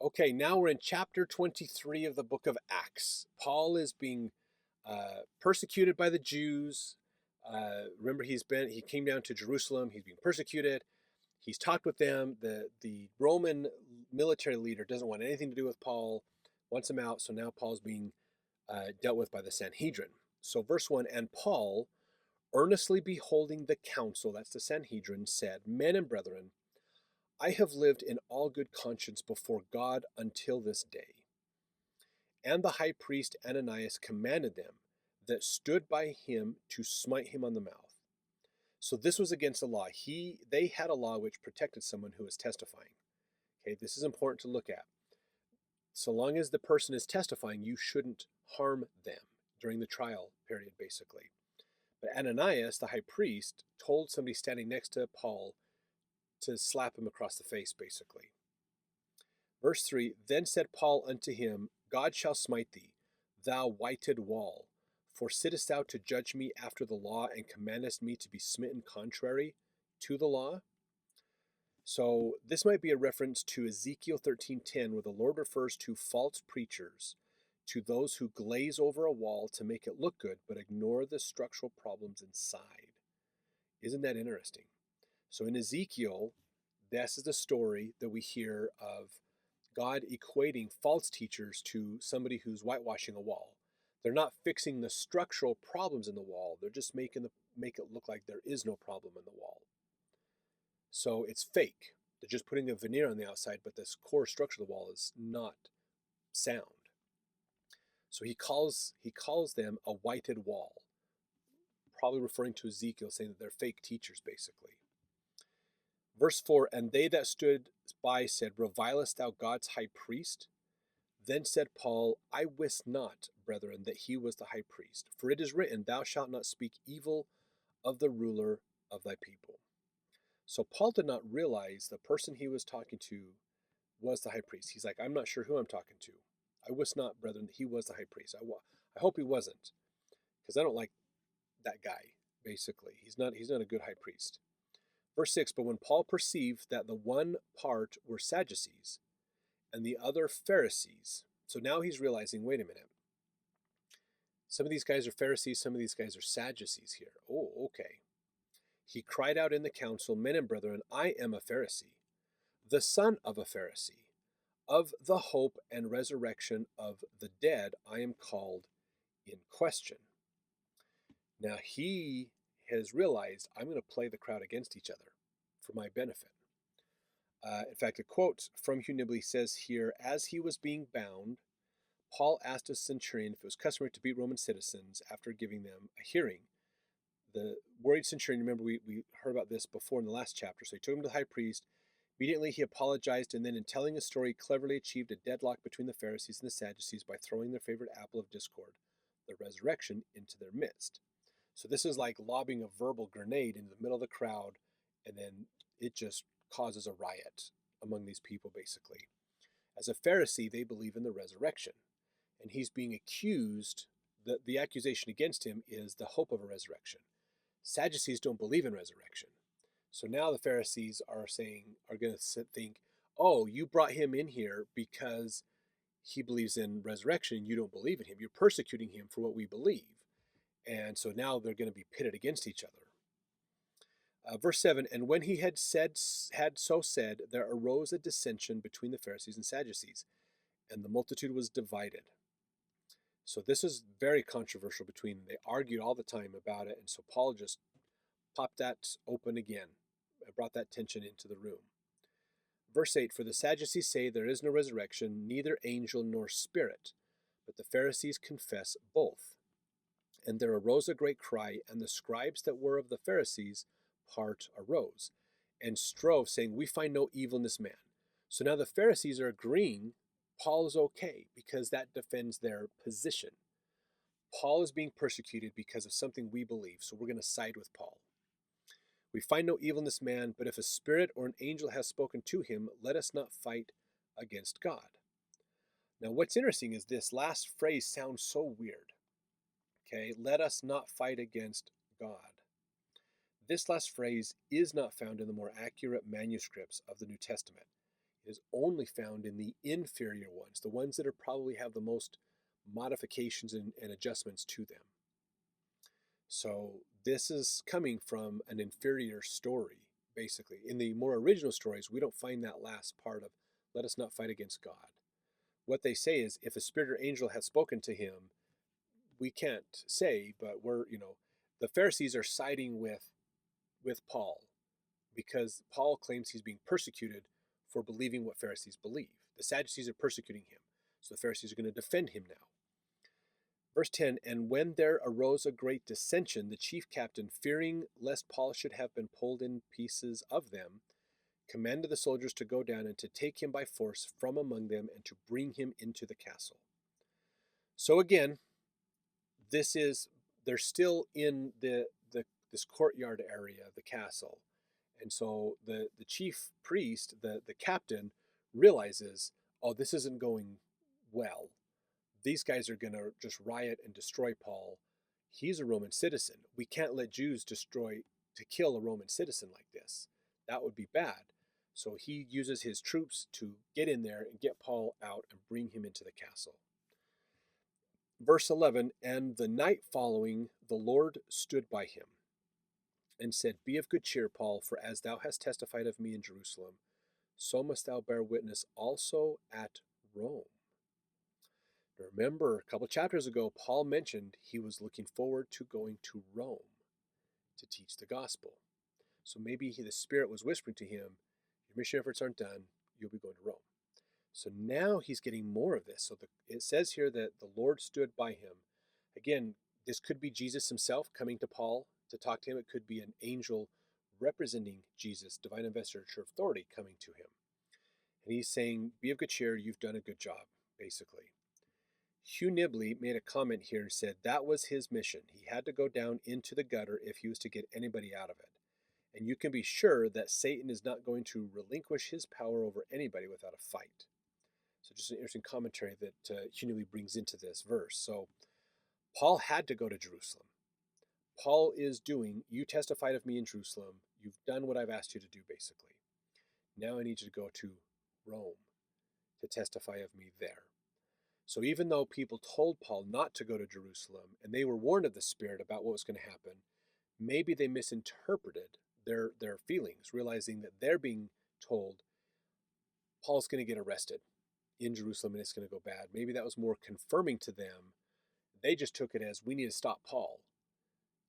Okay, now we're in chapter 23 of the book of Acts. Paul is being persecuted by the Jews. Remember, he came down to Jerusalem. He's being persecuted. He's talked with them. The Roman military leader doesn't want anything to do with Paul, wants him out. So now Paul's being dealt with by the Sanhedrin. So verse 1, and Paul, earnestly beholding the council, that's the Sanhedrin, said, Men and brethren, I have lived in all good conscience before God until this day. And the high priest Ananias commanded them that stood by him to smite him on the mouth. So this was against the law. They had a law which protected someone who was testifying. Okay, this is important to look at. So long as the person is testifying, you shouldn't harm them during the trial period, basically. But Ananias, the high priest, told somebody standing next to Paul to slap him across the face, basically. Verse 3, Then said Paul unto him, God shall smite thee, thou whited wall. For sittest thou to judge me after the law, and commandest me to be smitten contrary to the law? So this might be a reference to Ezekiel 13:10, where the Lord refers to false preachers, to those who glaze over a wall to make it look good, but ignore the structural problems inside. Isn't that interesting? So in Ezekiel, this is the story that we hear of God equating false teachers to somebody who's whitewashing a wall. They're not fixing the structural problems in the wall. They're just make it look like there is no problem in the wall. So it's fake. They're just putting a veneer on the outside, but this core structure of the wall is not sound. So he calls them a whited wall, probably referring to Ezekiel, saying that they're fake teachers, basically. Verse 4, And they that stood by said, Revilest thou God's high priest? Then said Paul, I wist not, brethren, that he was the high priest. For it is written, Thou shalt not speak evil of the ruler of thy people. So Paul did not realize the person he was talking to was the high priest. He's like, I'm not sure who I'm talking to. I wist not, brethren, that he was the high priest. I hope he wasn't, because I don't like that guy, basically. He's not a good high priest. Verse 6, But when Paul perceived that the one part were Sadducees, and the other Pharisees, so now he's realizing, wait a minute, some of these guys are Pharisees, some of these guys are Sadducees here. Oh, okay. He cried out in the council, Men and brethren, I am a Pharisee, the son of a Pharisee. Of the hope and resurrection of the dead I am called in question. Now he has realized, I'm going to play the crowd against each other for my benefit. In fact, a quote from Hugh Nibley says here, As he was being bound, Paul asked a centurion if it was customary to beat Roman citizens after giving them a hearing. The worried centurion, remember we heard about this before in the last chapter, so he took him to the high priest. Immediately he apologized, and then in telling his story, cleverly achieved a deadlock between the Pharisees and the Sadducees by throwing their favorite apple of discord, the resurrection, into their midst. So this is like lobbing a verbal grenade into the middle of the crowd, and then it just causes a riot among these people, basically. As a Pharisee, they believe in the resurrection, and he's being accused, the accusation against him is the hope of a resurrection. Sadducees don't believe in resurrection. So now the Pharisees are going to think, oh, you brought him in here because he believes in resurrection. You don't believe in him. You're persecuting him for what we believe. And so now they're going to be pitted against each other. Verse 7, And when he had so said, there arose a dissension between the Pharisees and Sadducees, and the multitude was divided. So this is very controversial between them. They argued all the time about it, and so Paul just popped that open again. I brought that tension into the room. Verse 8, For the Sadducees say there is no resurrection, neither angel nor spirit, but the Pharisees confess both. And there arose a great cry, and the scribes that were of the Pharisees' part arose, and strove, saying, We find no evil in this man. So now the Pharisees are agreeing Paul is okay, because that defends their position. Paul is being persecuted because of something we believe, so we're going to side with Paul. We find no evil in this man, but if a spirit or an angel has spoken to him, let us not fight against God. Now what's interesting is this last phrase sounds so weird. Okay, let us not fight against God. This last phrase is not found in the more accurate manuscripts of the New Testament. It is only found in the inferior ones, the ones that are probably have the most modifications and adjustments to them. So this is coming from an inferior story, basically. In the more original stories, we don't find that last part of, let us not fight against God. What they say is, if a spirit or angel has spoken to him, we can't say, but the Pharisees are siding with Paul because Paul claims he's being persecuted for believing what Pharisees believe. The Sadducees are persecuting him, so the Pharisees are going to defend him now. Verse 10, and when there arose a great dissension, the chief captain, fearing lest Paul should have been pulled in pieces of them, commanded the soldiers to go down and to take him by force from among them and to bring him into the castle. So again, they're still in this courtyard area of the castle. And so the chief priest, the captain, realizes, oh, this isn't going well. These guys are going to just riot and destroy Paul. He's a Roman citizen. We can't let Jews kill a Roman citizen like this. That would be bad. So he uses his troops to get in there and get Paul out and bring him into the castle. Verse 11, and the night following, the Lord stood by him and said, be of good cheer, Paul, for as thou hast testified of me in Jerusalem, so must thou bear witness also at Rome. Remember, a couple chapters ago, Paul mentioned he was looking forward to going to Rome to teach the gospel. So maybe the Spirit was whispering to him, your mission efforts aren't done, you'll be going to Rome. So now he's getting more of this. So it says here that the Lord stood by him. Again, this could be Jesus himself coming to Paul to talk to him. It could be an angel representing Jesus, divine investiture authority, coming to him. And he's saying, be of good cheer, you've done a good job, basically. Hugh Nibley made a comment here and said that was his mission. He had to go down into the gutter if he was to get anybody out of it. And you can be sure that Satan is not going to relinquish his power over anybody without a fight. So just an interesting commentary that Hugh Nibley brings into this verse. So Paul had to go to Jerusalem. Paul is doing, you testified of me in Jerusalem. You've done what I've asked you to do, basically. Now I need you to go to Rome to testify of me there. So even though people told Paul not to go to Jerusalem, and they were warned of the Spirit about what was going to happen, maybe they misinterpreted their feelings, realizing that they're being told Paul's going to get arrested in Jerusalem and it's going to go bad. Maybe that was more confirming to them. They just took it as, we need to stop Paul.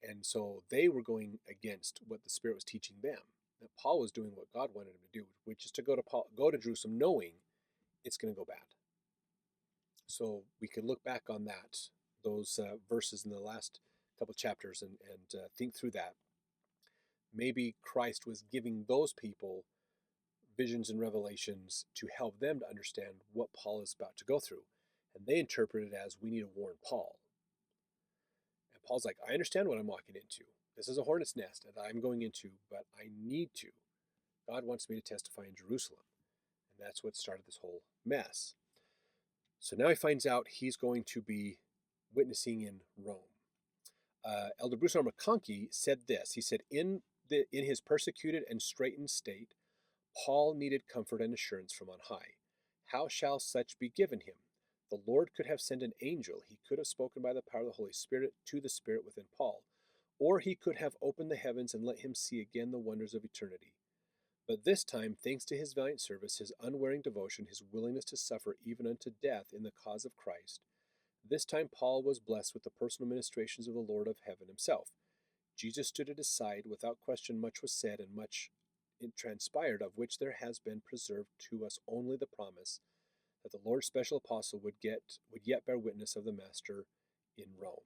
And so they were going against what the Spirit was teaching them. That Paul was doing what God wanted him to do, which is to go to Jerusalem knowing it's going to go bad. So we can look back on those verses in the last couple chapters and think through that. Maybe Christ was giving those people visions and revelations to help them to understand what Paul is about to go through. And they interpret it as, we need to warn Paul. And Paul's like, I understand what I'm walking into. This is a hornet's nest that I'm going into, but I need to. God wants me to testify in Jerusalem. And that's what started this whole mess. So now he finds out he's going to be witnessing in Rome. Elder Bruce R. McConkie said this. He said, in his persecuted and straitened state, Paul needed comfort and assurance from on high. How shall such be given him? The Lord could have sent an angel. He could have spoken by the power of the Holy Spirit to the Spirit within Paul. Or he could have opened the heavens and let him see again the wonders of eternity. But this time, thanks to his valiant service, his unwearying devotion, his willingness to suffer even unto death in the cause of Christ, this time Paul was blessed with the personal ministrations of the Lord of heaven himself. Jesus stood at his side. Without question, much was said and much transpired, of which there has been preserved to us only the promise that the Lord's special apostle would yet bear witness of the Master in Rome.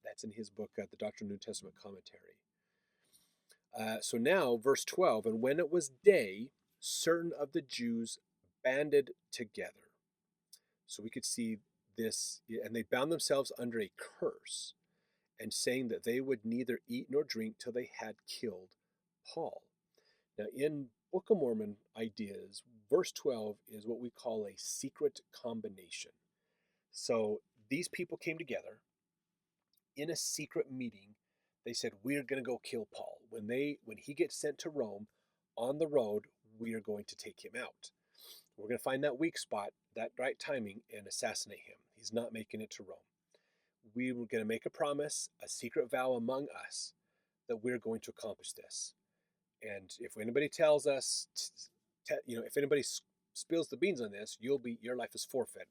That's in his book, the Doctrinal New Testament Commentary. So now, verse 12, and when it was day, certain of the Jews banded together. So we could see this, and they bound themselves under a curse, and saying that they would neither eat nor drink till they had killed Paul. Now, in Book of Mormon ideas, verse 12 is what we call a secret combination. So these people came together in a secret meeting. They said, we're going to go kill Paul. When he gets sent to Rome, on the road, we are going to take him out. We're going to find that weak spot, that right timing, and assassinate him. He's not making it to Rome. We were going to make a promise, a secret vow among us, that we're going to accomplish this. And if anybody tells us, if anybody spills the beans on this, your life is forfeit.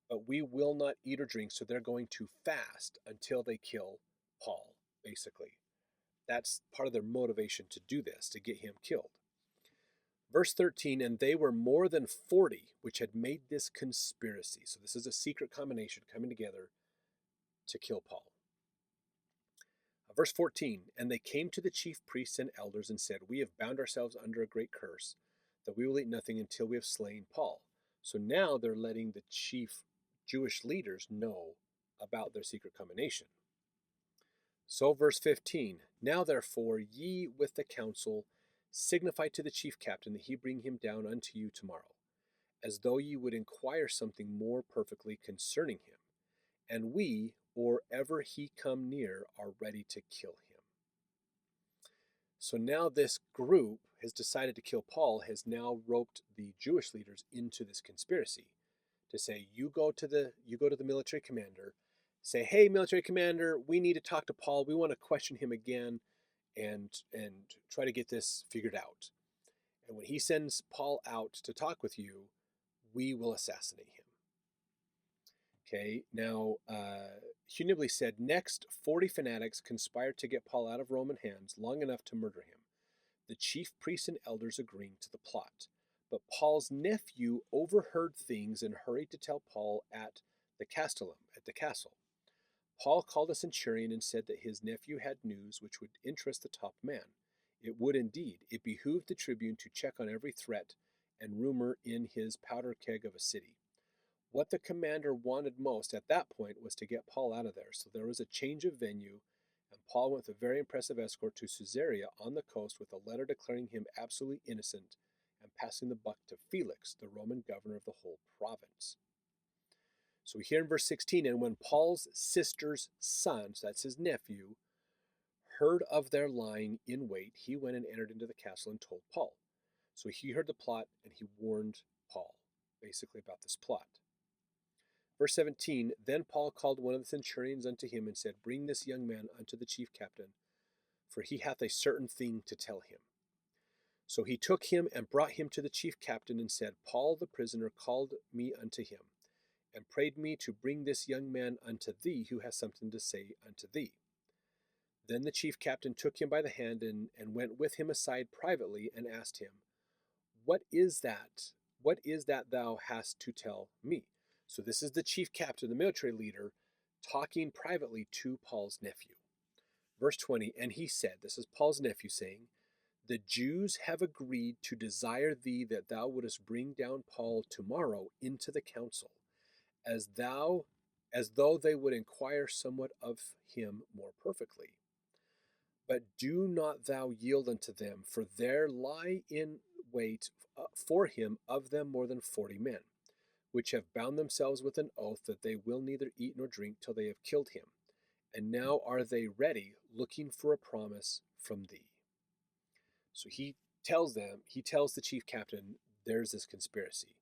But we will not eat or drink, so they're going to fast until they kill Paul, basically. That's part of their motivation to do this, to get him killed. Verse 13, and they were more than 40 which had made this conspiracy. So this is a secret combination coming together to kill Paul. Verse 14, and they came to the chief priests and elders and said, we have bound ourselves under a great curse, that we will eat nothing until we have slain Paul. So now they're letting the chief Jewish leaders know about their secret combination. So verse 15, now therefore ye with the council signify to the chief captain that he bring him down unto you tomorrow, as though ye would inquire something more perfectly concerning him. And we, or ever he come near, are ready to kill him. So now this group has decided to kill Paul, has now roped the Jewish leaders into this conspiracy to say, you go to the military commander, say, hey, military commander, we need to talk to Paul. We want to question him again and try to get this figured out. And when he sends Paul out to talk with you, we will assassinate him. Okay, now Hugh Nibley said, next 40 fanatics conspired to get Paul out of Roman hands long enough to murder him, the chief priests and elders agreeing to the plot. But Paul's nephew overheard things and hurried to tell Paul at the castellum, at the castle. Paul called a centurion and said that his nephew had news which would interest the top man. It would indeed. It behooved the tribune to check on every threat and rumor in his powder keg of a city. What the commander wanted most at that point was to get Paul out of there, so there was a change of venue, and Paul went with a very impressive escort to Caesarea on the coast with a letter declaring him absolutely innocent and passing the buck to Felix, the Roman governor of the whole province. So we hear in verse 16, and when Paul's sister's son, so that's his nephew, heard of their lying in wait, he went and entered into the castle and told Paul. So he heard the plot and he warned Paul, basically about this plot. Verse 17, then Paul called one of the centurions unto him and said, bring this young man unto the chief captain, for he hath a certain thing to tell him. So he took him and brought him to the chief captain and said, Paul the prisoner called me unto him, and prayed me to bring this young man unto thee, who has something to say unto thee. Then the chief captain took him by the hand and went with him aside privately and asked him, what is that? What is that thou hast to tell me? So this is the chief captain, the military leader, talking privately to Paul's nephew. Verse 20, and he said, this is Paul's nephew saying, the Jews have agreed to desire thee that thou wouldest bring down Paul tomorrow into the council, as though they would inquire somewhat of him more perfectly. But do not thou yield unto them, for there lie in wait for him of them more than 40 men, which have bound themselves with an oath that they will neither eat nor drink till they have killed him. And now are they ready, looking for a promise from thee. So he tells the chief captain, there's this conspiracy.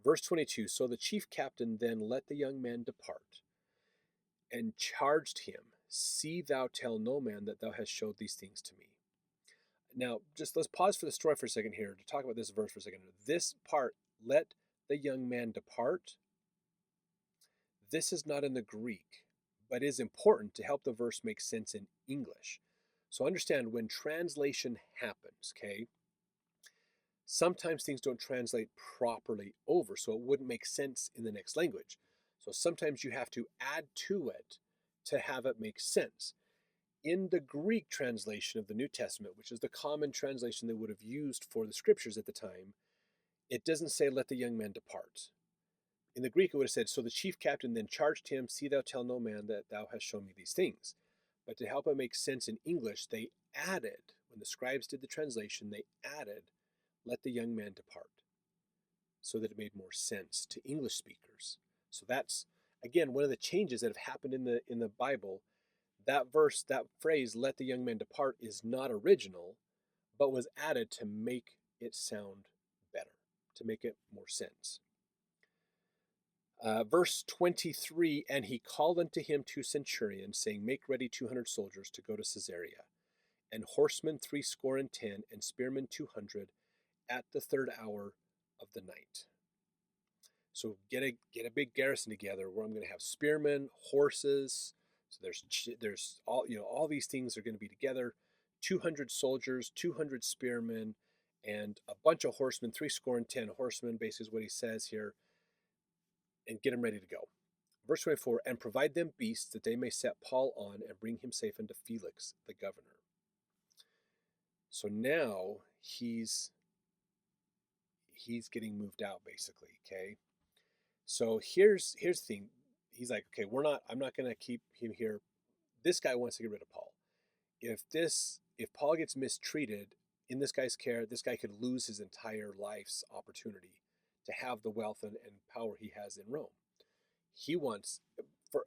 Verse 22, so the chief captain then let the young man depart, and charged him, see thou tell no man that thou hast showed these things to me. Now, just let's pause for the story for a second here to talk about this verse for a second. This part, let the young man depart, this is not in the Greek, but is important to help the verse make sense in English. So understand when translation happens, okay, sometimes things don't translate properly over, so it wouldn't make sense in the next language. So sometimes you have to add to it to have it make sense. In the Greek translation of the New Testament, which is the common translation they would have used for the scriptures at the time, it doesn't say, let the young man depart. In the Greek, it would have said, so the chief captain then charged him, see thou tell no man that thou hast shown me these things. But to help it make sense in English, they added, when the scribes did the translation, they added, let the young man depart, so that it made more sense to English speakers. So that's, again, one of the changes that have happened in the Bible. That verse, that phrase, let the young man depart, is not original, but was added to make it sound better. to make it more sense. Verse 23, and he called unto him 2 centurions, saying, Make ready 200 soldiers to go to Caesarea, and horsemen 70, and spearmen 200, at the 3rd hour of the night. So get a big garrison together where I'm going to have spearmen, horses. So there's all these things are going to be together. 200 soldiers, 200 spearmen, and a bunch of horsemen, 70 horsemen, basically is what he says here, and get them ready to go. Verse 24, and provide them beasts that they may set Paul on and bring him safe unto Felix, the governor. So now he's getting moved out, basically, okay? So here's the thing. He's like, okay, I'm not going to keep him here. This guy wants to get rid of Paul. If Paul gets mistreated in this guy's care, this guy could lose his entire life's opportunity to have the wealth and power he has in Rome. He wants,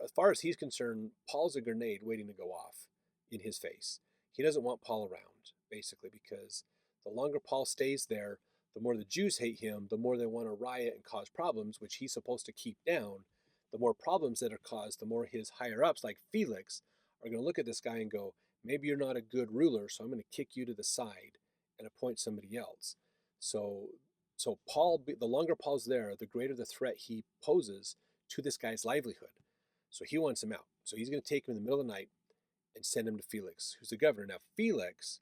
as far as he's concerned, Paul's a grenade waiting to go off in his face. He doesn't want Paul around, basically, because the longer Paul stays there, the more the Jews hate him, the more they want to riot and cause problems, which he's supposed to keep down. The more problems that are caused, the more his higher-ups, like Felix, are going to look at this guy and go, maybe you're not a good ruler, so I'm going to kick you to the side and appoint somebody else. So Paul, the longer Paul's there, the greater the threat he poses to this guy's livelihood. So he wants him out. So he's going to take him in the middle of the night and send him to Felix, who's the governor. Now, Felix,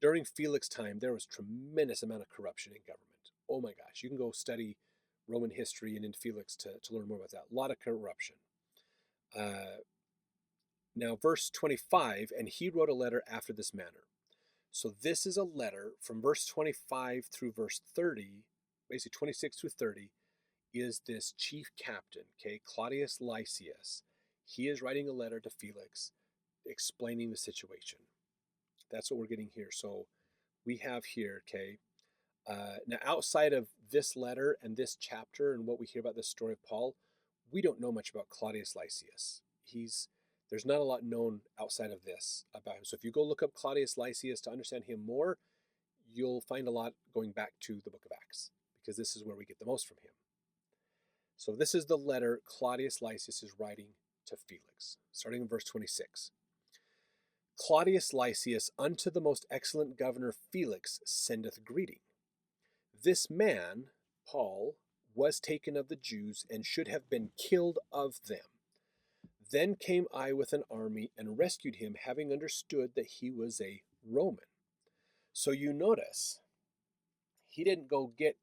during Felix's time, there was tremendous amount of corruption in government. Oh my gosh, you can go study Roman history and in Felix to learn more about that. A lot of corruption. Now, verse 25, and he wrote a letter after this manner. So this is a letter from verse 25 through verse 30, basically 26 through 30, is this chief captain, okay, Claudius Lysias. He is writing a letter to Felix explaining the situation. That's what we're getting here. So we have here, okay, now outside of this letter and this chapter and what we hear about the story of Paul, we don't know much about Claudius Lysias. There's not a lot known outside of this about him. So if you go look up Claudius Lysias to understand him more, you'll find a lot going back to the book of Acts, because this is where we get the most from him. So this is the letter Claudius Lysias is writing to Felix, starting in verse 26. Claudius Lysias unto the most excellent governor Felix sendeth greeting. This man, Paul, was taken of the Jews and should have been killed of them. Then came I with an army and rescued him, having understood that he was a Roman. So you notice, he didn't go get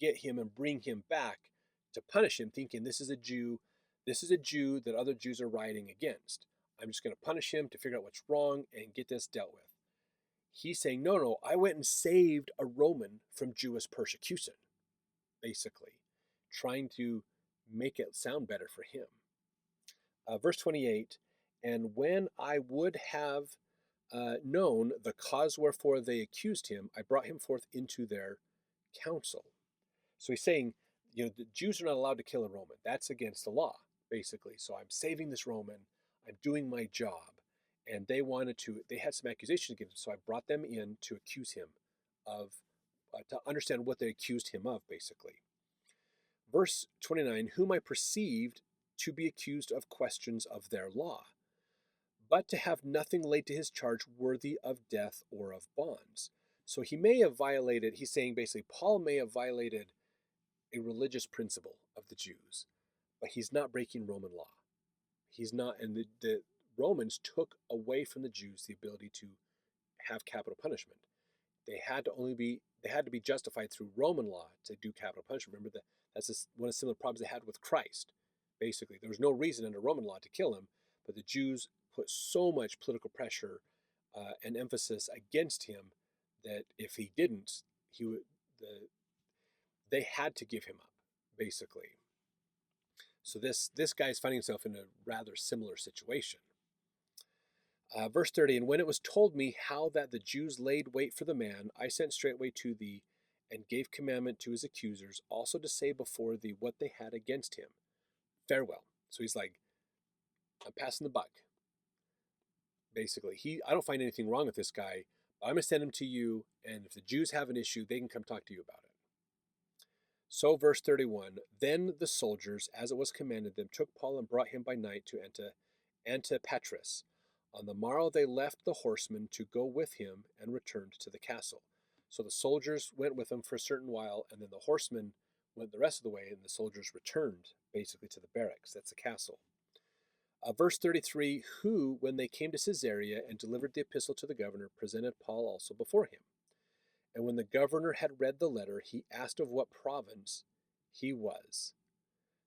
him and bring him back to punish him, thinking this is a Jew that other Jews are rioting against. I'm just going to punish him to figure out what's wrong and get this dealt with. He's saying, no, I went and saved a Roman from Jewish persecution, basically, trying to make it sound better for him. Verse 28, and when I would have known the cause wherefore they accused him, I brought him forth into their council. So he's saying, the Jews are not allowed to kill a Roman. That's against the law, basically. So I'm saving this Roman. I'm doing my job. And they had some accusations against him. So I brought them in to accuse him of, to understand what they accused him of, basically. Verse 29, whom I perceived to be accused of questions of their law, but to have nothing laid to his charge worthy of death or of bonds. So he may have violated, he's saying basically, Paul may have violated a religious principle of the Jews, but he's not breaking Roman law. He's not, and the Romans took away from the Jews the ability to have capital punishment. They had to be justified through Roman law to do capital punishment. Remember that's one of the similar problems they had with Christ. Basically, there was no reason under Roman law to kill him, but the Jews put so much political pressure and emphasis against him that if he didn't, they had to give him up, basically. So this guy's finding himself in a rather similar situation. Verse 30, and when it was told me how that the Jews laid wait for the man, I sent straightway to thee, and gave commandment to his accusers, also to say before thee what they had against him. Farewell. So he's like, I'm passing the buck. Basically, I don't find anything wrong with this guy, but I'm going to send him to you, and if the Jews have an issue, they can come talk to you about it. So, verse 31, then the soldiers, as it was commanded them, took Paul and brought him by night to Antipatris. On the morrow they left the horsemen to go with him and returned to the castle. So the soldiers went with him for a certain while, and then the horsemen went the rest of the way, and the soldiers returned basically to the barracks. That's the castle. Verse 33, who, when they came to Caesarea and delivered the epistle to the governor, presented Paul also before him. And when the governor had read the letter, he asked of what province he was.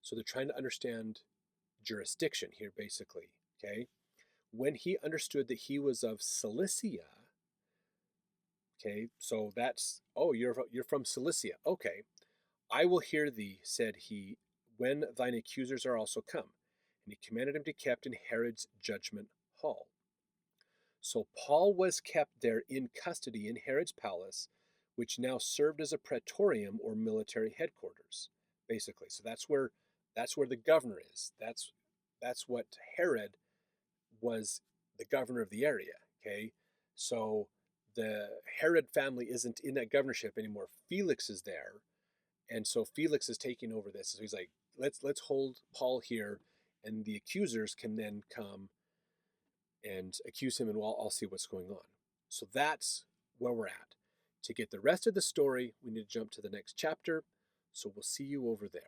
So they're trying to understand jurisdiction here, basically. Okay. When he understood that he was of Cilicia, okay, so that's, oh, you're from Cilicia. Okay. I will hear thee, said he, when thine accusers are also come. And he commanded him to be kept in Herod's judgment hall. So Paul was kept there in custody in Herod's palace, which now served as a praetorium or military headquarters, basically. So that's where the governor is. That's what Herod was, the governor of the area. Okay, so the Herod family isn't in that governorship anymore. Felix is there, and so Felix is taking over this. So he's like, let's hold Paul here, and the accusers can then come and accuse him, and I'll see what's going on. So that's where we're at. To get the rest of the story, we need to jump to the next chapter. So we'll see you over there.